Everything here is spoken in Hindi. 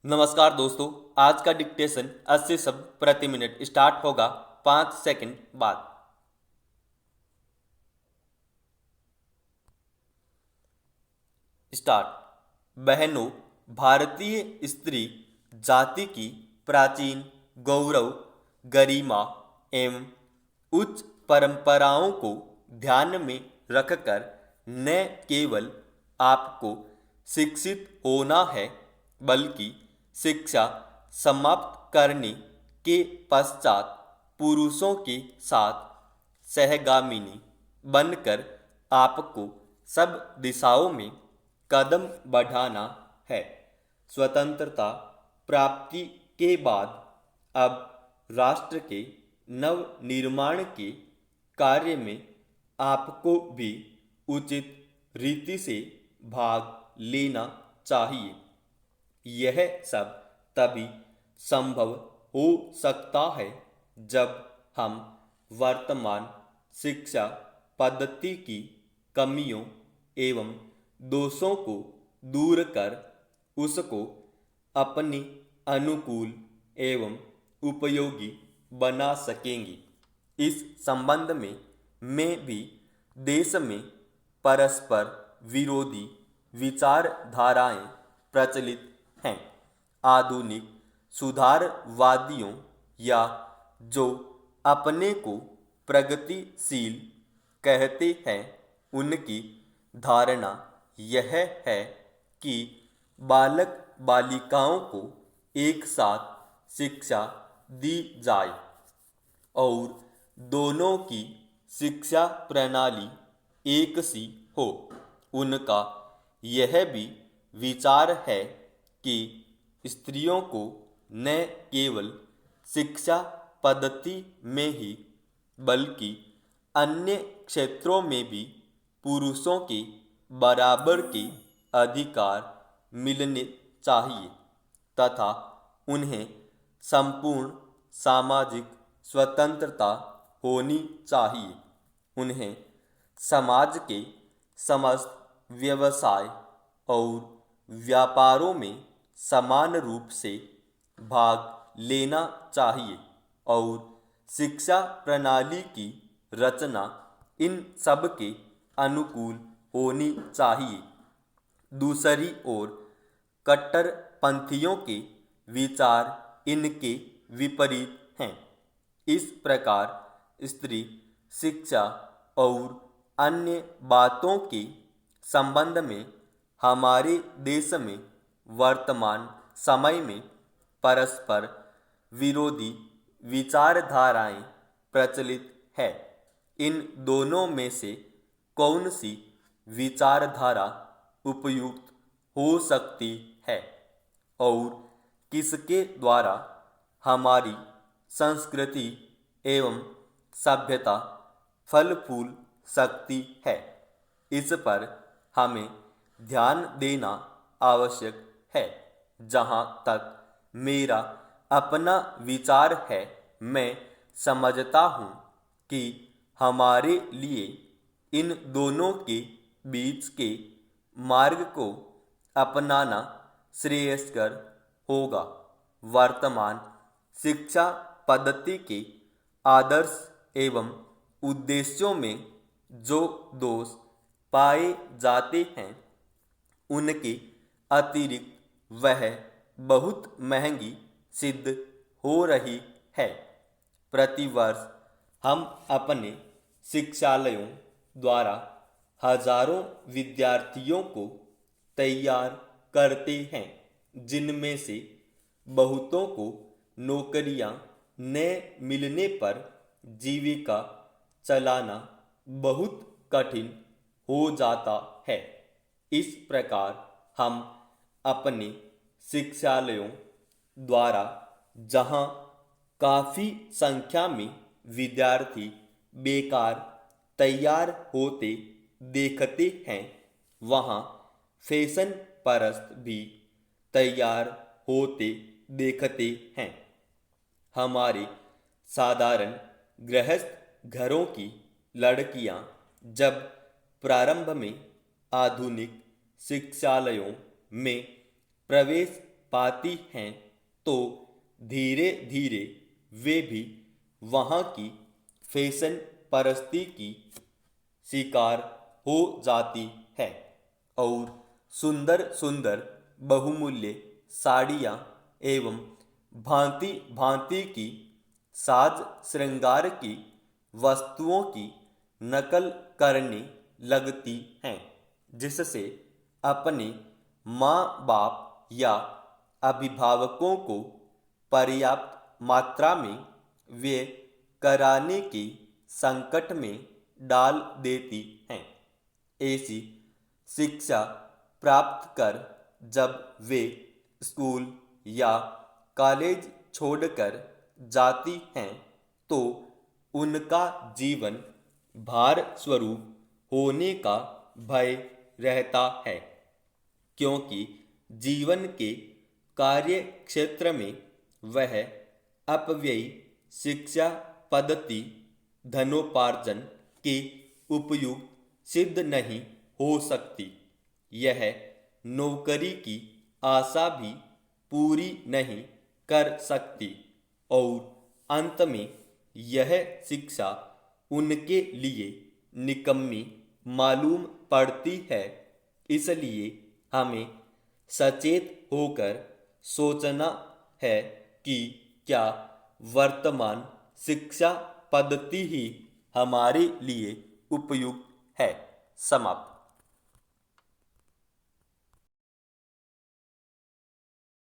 नमस्कार दोस्तों। आज का डिक्टेशन 80 शब्द प्रति मिनट स्टार्ट होगा 5 सेकंड बाद। स्टार्ट। बहनों, भारतीय स्त्री जाति की प्राचीन गौरव, गरिमा एवं उच्च परंपराओं को ध्यान में रखकर न केवल आपको शिक्षित होना है, बल्कि शिक्षा समाप्त करने के पश्चात पुरुषों के साथ सहगामिनी बनकर आपको सब दिशाओं में कदम बढ़ाना है। स्वतंत्रता प्राप्ति के बाद अब राष्ट्र के नव निर्माण के कार्य में आपको भी उचित रीति से भाग लेना चाहिए। यह सब तभी संभव हो सकता है जब हम वर्तमान शिक्षा पद्धति की कमियों एवं दोषों को दूर कर उसको अपने अनुकूल एवं उपयोगी बना सकेंगे। इस संबंध में मैं भी देश में परस्पर विरोधी विचारधाराएं प्रचलित हैं। आधुनिक सुधारवादियों या जो अपने को प्रगतिशील कहते हैं, उनकी धारणा यह है कि बालक बालिकाओं को एक साथ शिक्षा दी जाए और दोनों की शिक्षा प्रणाली एक सी हो। उनका यह भी विचार है कि स्त्रियों को न केवल शिक्षा पद्धति में ही बल्कि अन्य क्षेत्रों में भी पुरुषों के बराबर के अधिकार मिलने चाहिए तथा उन्हें संपूर्ण सामाजिक स्वतंत्रता होनी चाहिए। उन्हें समाज के समस्त व्यवसाय और व्यापारों में समान रूप से भाग लेना चाहिए और शिक्षा प्रणाली की रचना इन सब के अनुकूल होनी चाहिए। दूसरी ओर कट्टरपंथियों के विचार इनके विपरीत हैं। इस प्रकार स्त्री शिक्षा और अन्य बातों के संबंध में हमारे देश में वर्तमान समय में परस्पर विरोधी विचारधाराएं प्रचलित है। इन दोनों में से कौन सी विचारधारा उपयुक्त हो सकती है और किसके द्वारा हमारी संस्कृति एवं सभ्यता फल फूल सकती है, इस पर हमें ध्यान देना आवश्यक है। जहाँ तक मेरा अपना विचार है, मैं समझता हूँ कि हमारे लिए इन दोनों के बीच के मार्ग को अपनाना श्रेयस्कर होगा। वर्तमान शिक्षा पद्धति के आदर्श एवं उद्देश्यों में जो दोष पाए जाते हैं, उनके अतिरिक्त वह बहुत महंगी सिद्ध हो रही है। प्रतिवर्ष हम अपने शिक्षालयों द्वारा हजारों विद्यार्थियों को तैयार करते हैं, जिनमें से बहुतों को नौकरियां न मिलने पर जीविका चलाना बहुत कठिन हो जाता है। इस प्रकार हम अपने शिक्षालयों द्वारा जहां काफ़ी संख्या में विद्यार्थी बेकार तैयार होते देखते हैं, वहां फैशन परस्त भी तैयार होते देखते हैं। हमारे साधारण गृहस्थ घरों की लड़कियां जब प्रारंभ में आधुनिक शिक्षालयों में प्रवेश पाती हैं तो धीरे धीरे वे भी वहाँ की फैशन परस्ती की शिकार हो जाती है और सुंदर सुंदर बहुमूल्य साड़ियाँ एवं भांति भांति की साज श्रृंगार की वस्तुओं की नकल करने लगती हैं, जिससे अपने माँ बाप या अभिभावकों को पर्याप्त मात्रा में व्यय कराने के संकट में डाल देती हैं। ऐसी शिक्षा प्राप्त कर जब वे स्कूल या कॉलेज छोड़कर जाती हैं तो उनका जीवन भार स्वरूप होने का भय रहता है, क्योंकि जीवन के कार्य क्षेत्र में वह अपव्ययी शिक्षा पद्धति धनोपार्जन के उपयुक्त सिद्ध नहीं हो सकती। यह नौकरी की आशा भी पूरी नहीं कर सकती और अंत में यह शिक्षा उनके लिए निकम्मी मालूम पड़ती है। इसलिए हमें सचेत होकर सोचना है कि क्या वर्तमान शिक्षा पद्धति ही हमारे लिए उपयुक्त है। समाप्त।